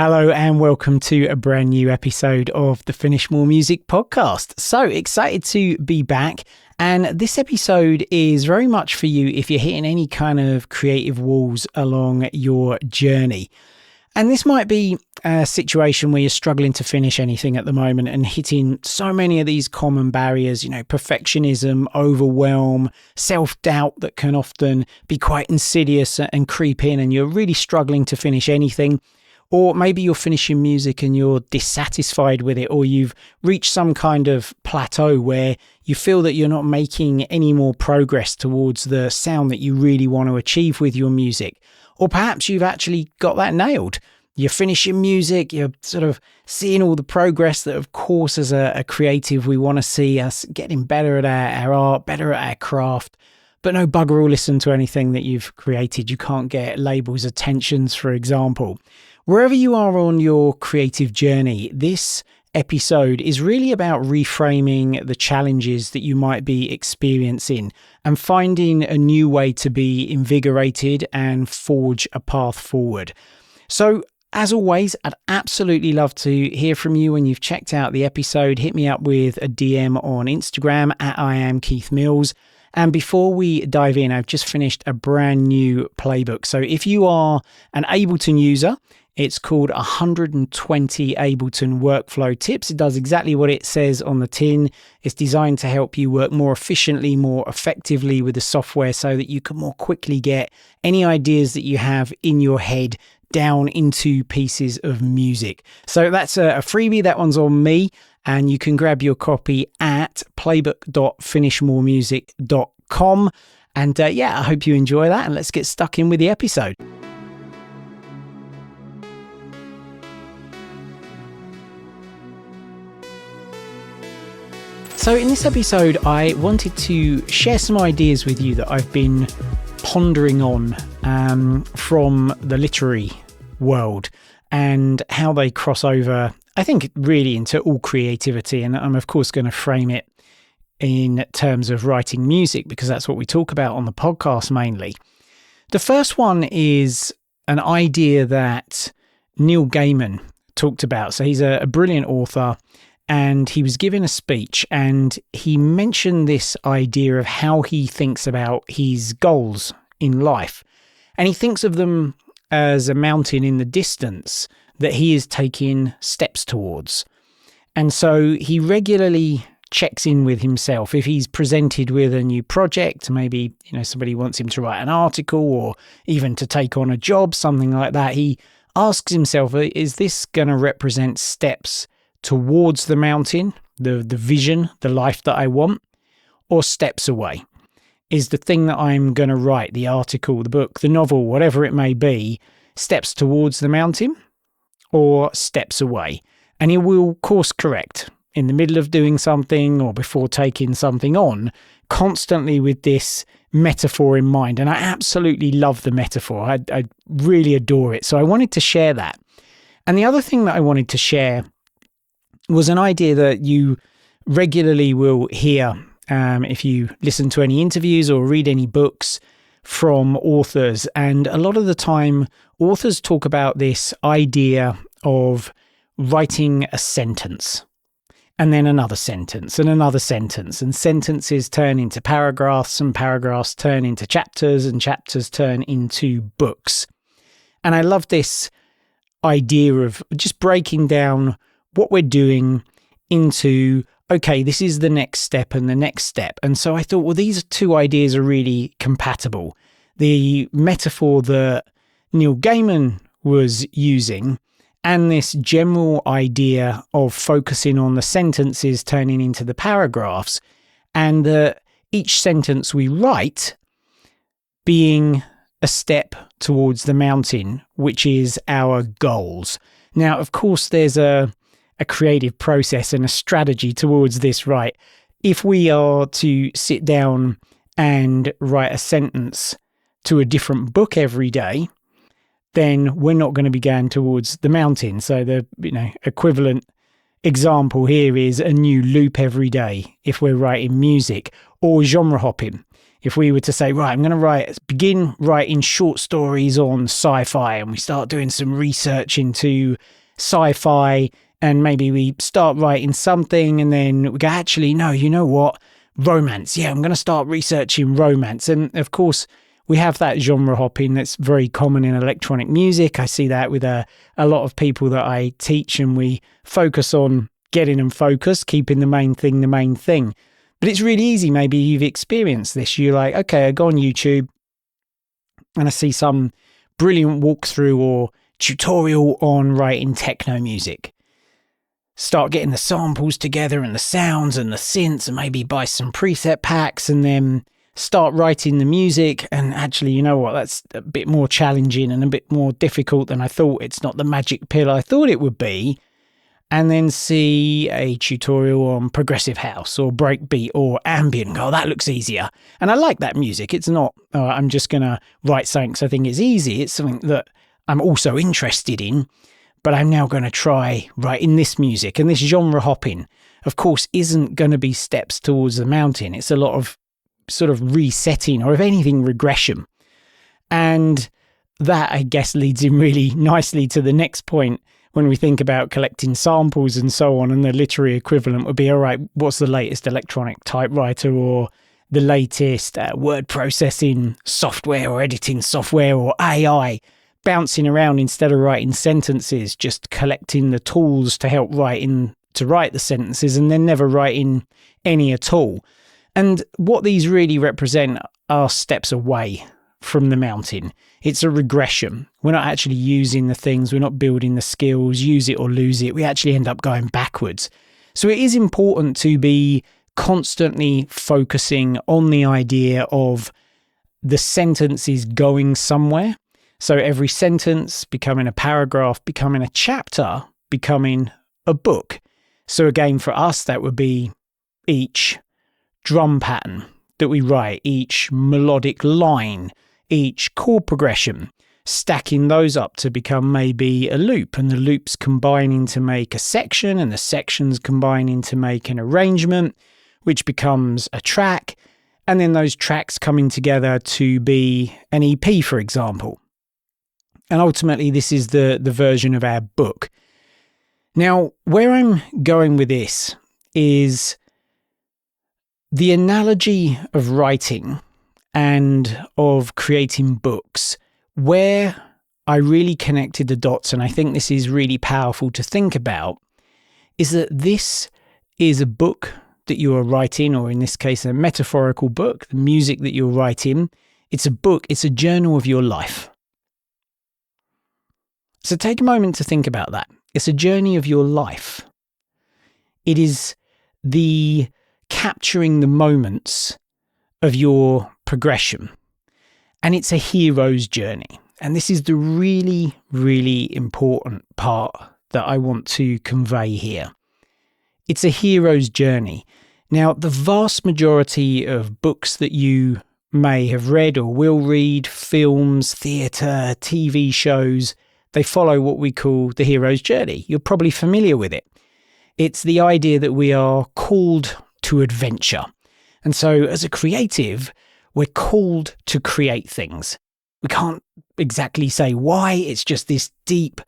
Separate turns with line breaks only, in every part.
Hello and welcome to a brand new episode of the Finish More Music podcast. So excited to be back. And this episode is very much for you if you're hitting any kind of creative walls along your journey. And this might be a situation where you're struggling to finish anything at the moment and hitting so many of these common barriers, perfectionism, overwhelm, self-doubt that can often be quite insidious and creep in, and you're really struggling to finish anything. Or maybe you're finishing music and you're dissatisfied with it, or you've reached some kind of plateau where you feel that you're not making any more progress towards the sound that you really want to achieve with your music. Or perhaps you've actually got that nailed. You're finishing music, you're sort of seeing all the progress that, of course, as a creative, we want to see us getting better at our art, better at our craft. But no bugger will listen to anything that you've created. You can't get labels' attentions, for example. Wherever you are on your creative journey, this episode is really about reframing the challenges that you might be experiencing and finding a new way to be invigorated and forge a path forward. So, as always, I'd absolutely love to hear from you when you've checked out the episode. Hit me up with a DM on Instagram at @IamKeithMills. And before we dive in, I've just finished a brand new playbook. So if you are an Ableton user, it's called 120 Ableton Workflow Tips. It does exactly what it says on the tin. It's designed to help you work more efficiently, more effectively with the software so that you can more quickly get any ideas that you have in your head down into pieces of music. So that's a freebie. That one's on me. And you can grab your copy at playbook.finishmoremusic.com. And I hope you enjoy that. And let's get stuck in with the episode. So in this episode, I wanted to share some ideas with you that I've been pondering on from the literary world and how they cross over, I think, really into all creativity. And I'm, of course, going to frame it in terms of writing music because that's what we talk about on the podcast mainly. The first one is an idea that Neil Gaiman talked about. So he's a brilliant author. And he was giving a speech and he mentioned this idea of how he thinks about his goals in life. And he thinks of them as a mountain in the distance that he is taking steps towards. And so he regularly checks in with himself. If he's presented with a new project, maybe, somebody wants him to write an article or even to take on a job, something like that, he asks himself, is this going to represent steps towards the mountain, the vision, the life that I want, or steps away? Is the thing that I'm going to write, the article, the book, the novel, whatever it may be, steps towards the mountain or steps away? And he will course correct in the middle of doing something or before taking something on, constantly with this metaphor in mind. And I absolutely love the metaphor. I really adore it. So I wanted to share that. And the other thing that I wanted to share was an idea that you regularly will hear if you listen to any interviews or read any books from authors. And a lot of the time, authors talk about this idea of writing a sentence and then another sentence and another sentence. And sentences turn into paragraphs and paragraphs turn into chapters and chapters turn into books. And I love this idea of just breaking down what we're doing into, okay, this is the next step and the next step. And so I thought, well, these two ideas are really compatible. The metaphor that Neil Gaiman was using and this general idea of focusing on the sentences turning into the paragraphs and that each sentence we write being a step towards the mountain, which is our goals. Now, of course, there's a creative process and a strategy towards this, right? If we are to sit down and write a sentence to a different book every day, then we're not going to be going towards the mountain. So the equivalent example here is a new loop every day if we're writing music, or genre hopping. If we were to say, right, I'm going to begin writing short stories on sci-fi, and we start doing some research into sci-fi, and maybe we start writing something and then we go, actually, no, you know what? Romance. Yeah, I'm going to start researching romance. And of course, we have that genre hopping that's very common in electronic music. I see that with a lot of people that I teach, and we focus on getting them focused, keeping the main thing the main thing. But it's really easy. Maybe you've experienced this. You're like, okay, I go on YouTube and I see some brilliant walkthrough or tutorial on writing techno music. Start getting the samples together and the sounds and the synths, and maybe buy some preset packs and then start writing the music. And actually, you know what? That's a bit more challenging and a bit more difficult than I thought. It's not the magic pill I thought it would be. And then see a tutorial on progressive house or breakbeat or ambient. Oh, that looks easier. And I like that music. It's not, I'm just going to write something because I think it's easy. It's something that I'm also interested in, but I'm now going to try writing this music. And this genre hopping, of course, isn't going to be steps towards the mountain. It's a lot of sort of resetting, or if anything, regression. And that, I guess, leads in really nicely to the next point. When we think about collecting samples and so on, and the literary equivalent would be, all right, what's the latest electronic typewriter or the latest word processing software or editing software or AI, bouncing around instead of writing sentences, just collecting the tools to help write the sentences and then never writing any at all. And what these really represent are steps away from the mountain. It's a regression. We're not actually using the things. We're not building the skills, use it or lose it. We actually end up going backwards. So it is important to be constantly focusing on the idea of the sentence is going somewhere. So every sentence becoming a paragraph, becoming a chapter, becoming a book. So again, for us, that would be each drum pattern that we write, each melodic line, each chord progression, stacking those up to become maybe a loop, and the loops combining to make a section, and the sections combining to make an arrangement, which becomes a track, and then those tracks coming together to be an EP, for example. And ultimately, this is the version of our book. Now, where I'm going with this is the analogy of writing and of creating books, where I really connected the dots, and I think this is really powerful to think about, is that this is a book that you are writing, or in this case, a metaphorical book, the music that you're writing. It's a book, it's a journal of your life. So take a moment to think about that. It's a journey of your life. It is the capturing the moments of your progression. And it's a hero's journey. And this is the really, really important part that I want to convey here. It's a hero's journey. Now, the vast majority of books that you may have read or will read, films, theatre, TV shows, they follow what we call the hero's journey. You're probably familiar with it. It's the idea that we are called to adventure. And so as a creative, we're called to create things. We can't exactly say why. It's just this deep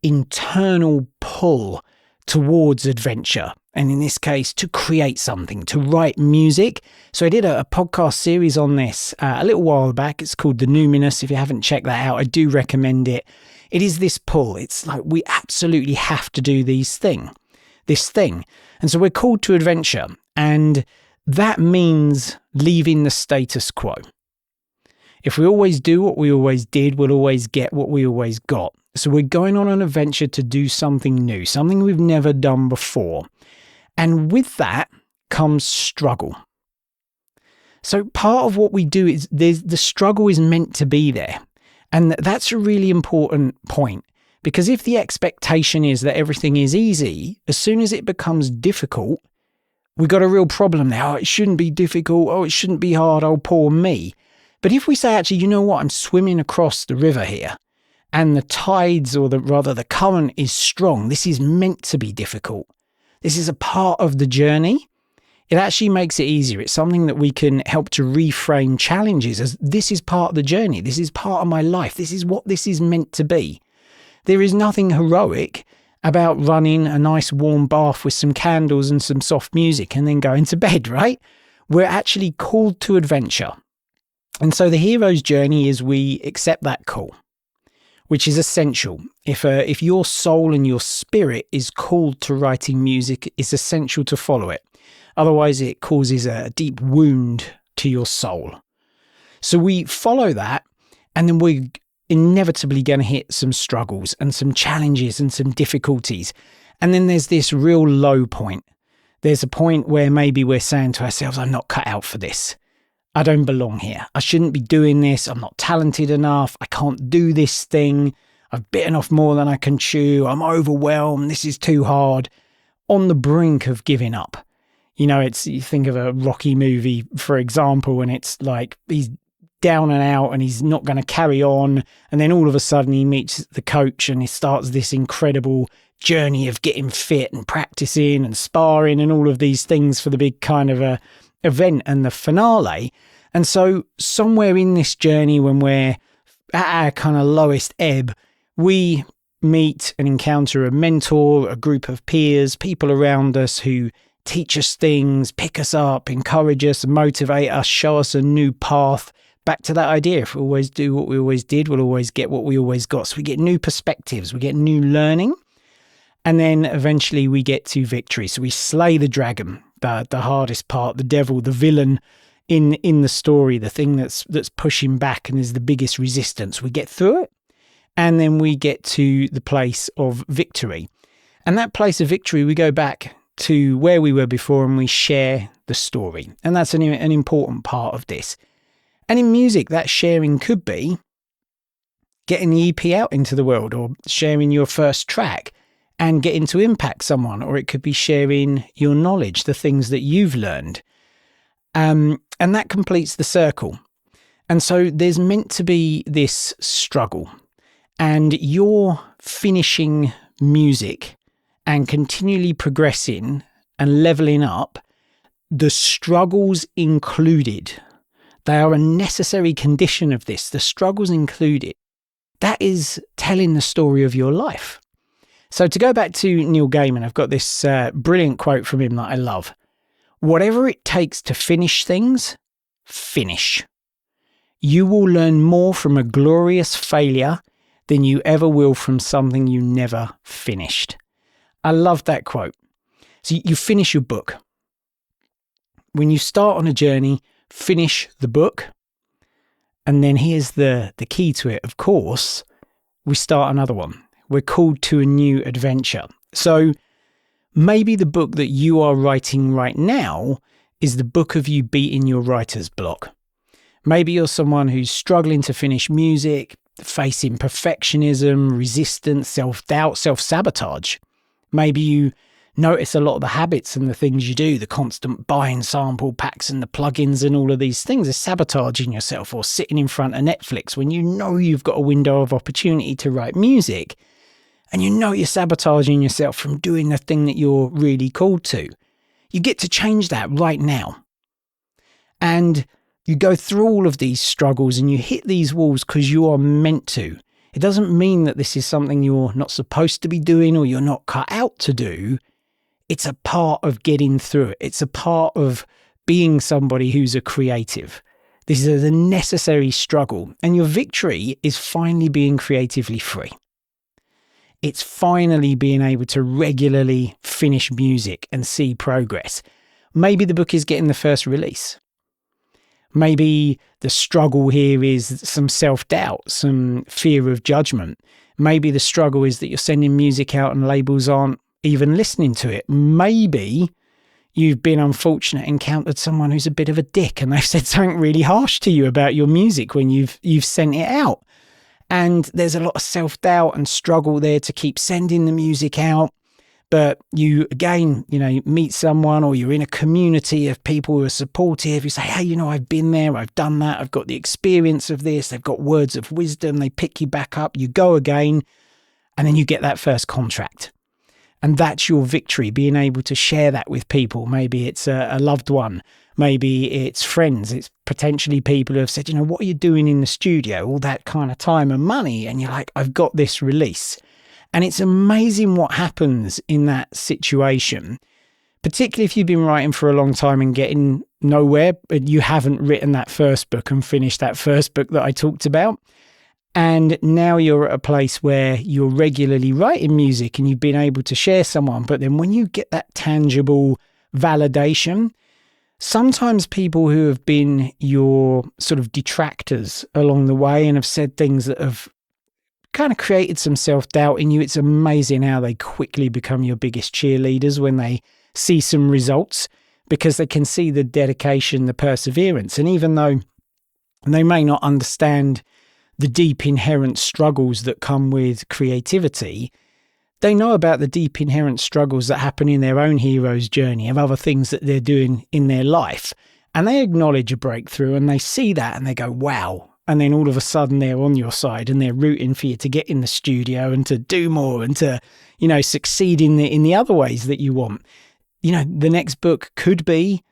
internal pull towards adventure. And in this case, to create something, to write music. So I did a podcast series on this a little while back. It's called The Numinous. If you haven't checked that out, I do recommend it. It is this pull. It's like we absolutely have to do this thing. And so we're called to adventure. And that means leaving the status quo. If we always do what we always did, we'll always get what we always got. So we're going on an adventure to do something new, something we've never done before. And with that comes struggle. So part of what we do is the struggle is meant to be there. And that's a really important point, because if the expectation is that everything is easy, as soon as it becomes difficult, we've got a real problem there. Oh, it shouldn't be difficult. Oh, it shouldn't be hard. Oh, poor me. But if we say, actually, you know what, I'm swimming across the river here, and the tides, or the current is strong, this is meant to be difficult. This is a part of the journey. it actually makes it easier. It's something that we can help to reframe challenges as this is part of the journey. This is part of my life. This is what this is meant to be. There is nothing heroic about running a nice warm bath with some candles and some soft music and then going to bed, right? We're actually called to adventure. And so the hero's journey is we accept that call, which is essential. If your soul and your spirit is called to writing music, it's essential to follow it. Otherwise, it causes a deep wound to your soul. So we follow that, and then we're inevitably going to hit some struggles and some challenges and some difficulties. And then there's this real low point. There's a point where maybe we're saying to ourselves, I'm not cut out for this. I don't belong here. I shouldn't be doing this. I'm not talented enough. I can't do this thing. I've bitten off more than I can chew. I'm overwhelmed. This is too hard. On the brink of giving up. You know, you think of a Rocky movie, for example, and it's like he's down and out and he's not going to carry on. And then all of a sudden he meets the coach and he starts this incredible journey of getting fit and practicing and sparring and all of these things for the big kind of event and the finale. And so somewhere in this journey, when we're at our kind of lowest ebb, we meet and encounter a mentor, a group of peers, people around us who teach us things, pick us up, encourage us, motivate us, show us a new path. Back to that idea, if we always do what we always did, we'll always get what we always got. So we get new perspectives, we get new learning, and then eventually we get to victory. So we slay the dragon, the hardest part, the devil, the villain in the story, the thing that's pushing back and is the biggest resistance. We get through it, and then we get to the place of victory. And that place of victory, we go back to where we were before and we share the story. And that's an important part of this. And in music, that sharing could be getting the EP out into the world, or sharing your first track and getting to impact someone, or it could be sharing your knowledge, the things that you've learned. And that completes the circle. And so there's meant to be this struggle, and you're finishing music and continually progressing and leveling up, the struggles included. They are a necessary condition of this, the struggles included. That is telling the story of your life. So to go back to Neil Gaiman, I've got this brilliant quote from him that I love. Whatever it takes to finish things, finish. You will learn more from a glorious failure than you ever will from something you never finished. I love that quote. So you finish your book. When you start on a journey, finish the book. And then here's the key to it, of course, we start another one. We're called to a new adventure. So maybe the book that you are writing right now is the book of you beating your writer's block. Maybe you're someone who's struggling to finish music, facing perfectionism, resistance, self-doubt, self-sabotage. Maybe you notice a lot of the habits and the things you do, the constant buying sample packs and the plugins and all of these things are sabotaging yourself, or sitting in front of Netflix when you know you've got a window of opportunity to write music and you know you're sabotaging yourself from doing the thing that you're really called to. You get to change that right now. And you go through all of these struggles and you hit these walls because you are meant to. It doesn't mean that this is something you're not supposed to be doing or you're not cut out to do. It's a part of getting through it. It's a part of being somebody who's a creative. This is a necessary struggle. And your victory is finally being creatively free. It's finally being able to regularly finish music and see progress. Maybe the book is getting the first release. Maybe the struggle here is some self-doubt, some fear of judgment. Maybe the struggle is that you're sending music out and labels aren't even listening to it. Maybe you've been unfortunate, encountered someone who's a bit of a dick and they've said something really harsh to you about your music when you've sent it out. And there's a lot of self-doubt and struggle there to keep sending the music out. But you, again, meet someone, or you're in a community of people who are supportive. You say, hey, I've been there, I've done that, I've got the experience of this. They've got words of wisdom. They pick you back up. You go again, and then you get that first contract. And that's your victory, being able to share that with people. Maybe it's a loved one, maybe it's friends, it's potentially people who have said, what are you doing in the studio? All that kind of time and money. And you're like, I've got this release. And it's amazing what happens in that situation, particularly if you've been writing for a long time and getting nowhere, but you haven't written that first book and finished that first book that I talked about. And now you're at a place where you're regularly writing music and you've been able to share someone. But then when you get that tangible validation, sometimes people who have been your sort of detractors along the way and have said things that have kind of created some self-doubt in you, it's amazing how they quickly become your biggest cheerleaders when they see some results, because they can see the dedication, the perseverance. And even though they may not understand the deep inherent struggles that come with creativity, they know about the deep inherent struggles that happen in their own hero's journey of other things that they're doing in their life. And they acknowledge a breakthrough and they see that and they go, wow. And then all of a sudden they're on your side and they're rooting for you to get in the studio and to do more and to, succeed in the other ways that you want. The next book could be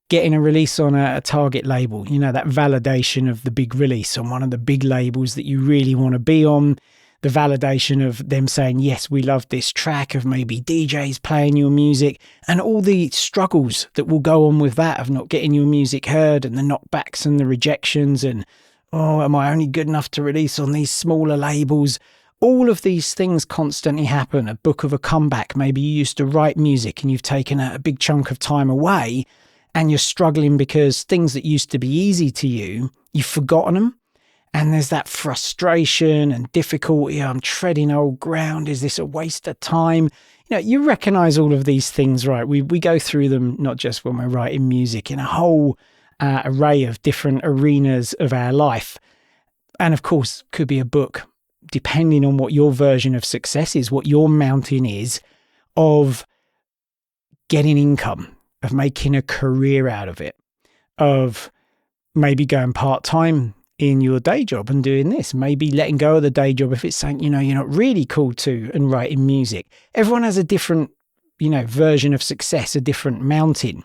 getting a release on a target label, that validation of the big release on one of the big labels that you really want to be on, the validation of them saying, yes, we love this track, of maybe DJs playing your music, and all the struggles that will go on with that of not getting your music heard and the knockbacks and the rejections and, oh, am I only good enough to release on these smaller labels? All of these things constantly happen. A book of a comeback. Maybe you used to write music and you've taken a big chunk of time away and you're struggling because things that used to be easy to you, you've forgotten them. And there's that frustration and difficulty. I'm treading old ground. Is this a waste of time? You recognize all of these things, right? We go through them, not just when we're writing music, in a whole array of different arenas of our life. And of course, could be a book, depending on what your version of success is, what your mountain is, of getting income, of making a career out of it, of maybe going part-time in your day job and doing this, maybe letting go of the day job if it's something, you're not really called to and writing music. Everyone has a different, version of success, a different mountain.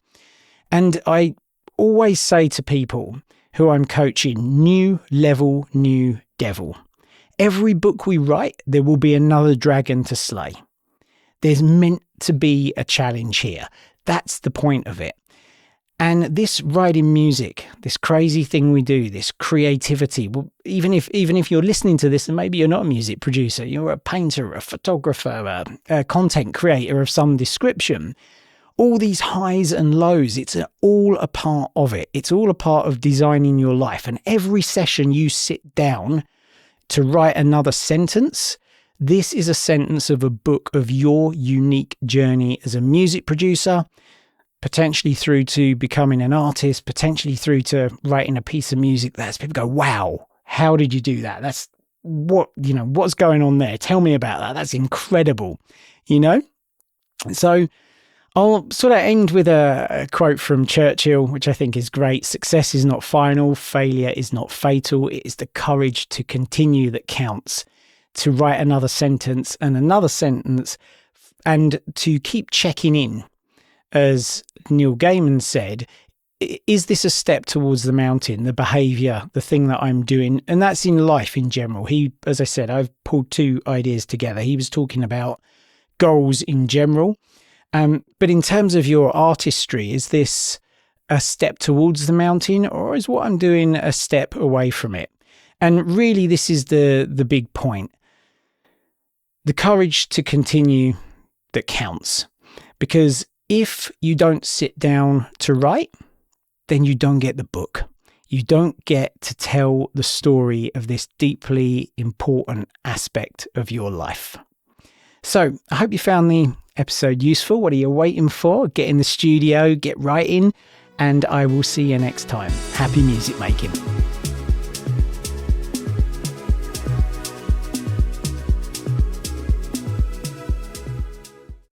And I always say to people who I'm coaching, new level, new devil. Every book we write, there will be another dragon to slay. There's meant to be a challenge here. That's the point of it. And this writing music, this crazy thing we do, this creativity, well, even if you're listening to this and maybe you're not a music producer, you're a painter, a photographer, a content creator of some description, all these highs and lows, it's all a part of it. It's all a part of designing your life. And every session you sit down to write another sentence, this is a sentence of a book of your unique journey as a music producer, potentially through to becoming an artist, potentially through to writing a piece of music that people go, wow, how did you do that? That's what's going on there? Tell me about that. That's incredible, So I'll sort of end with a quote from Churchill, which I think is great. Success is not final. Failure is not fatal. It is the courage to continue that counts, to write another sentence and another sentence, and to keep checking in. As Neil Gaiman said, is this a step towards the mountain, the behavior, the thing that I'm doing? And that's in life in general. As I said, I've pulled two ideas together. He was talking about goals in general. But in terms of your artistry, is this a step towards the mountain, or is what I'm doing a step away from it? And really, this is the big point. The courage to continue that counts. Because if you don't sit down to write, then you don't get the book. You don't get to tell the story of this deeply important aspect of your life. So I hope you found the episode useful. What are you waiting for? Get in the studio, get writing, and I will see you next time. Happy music making.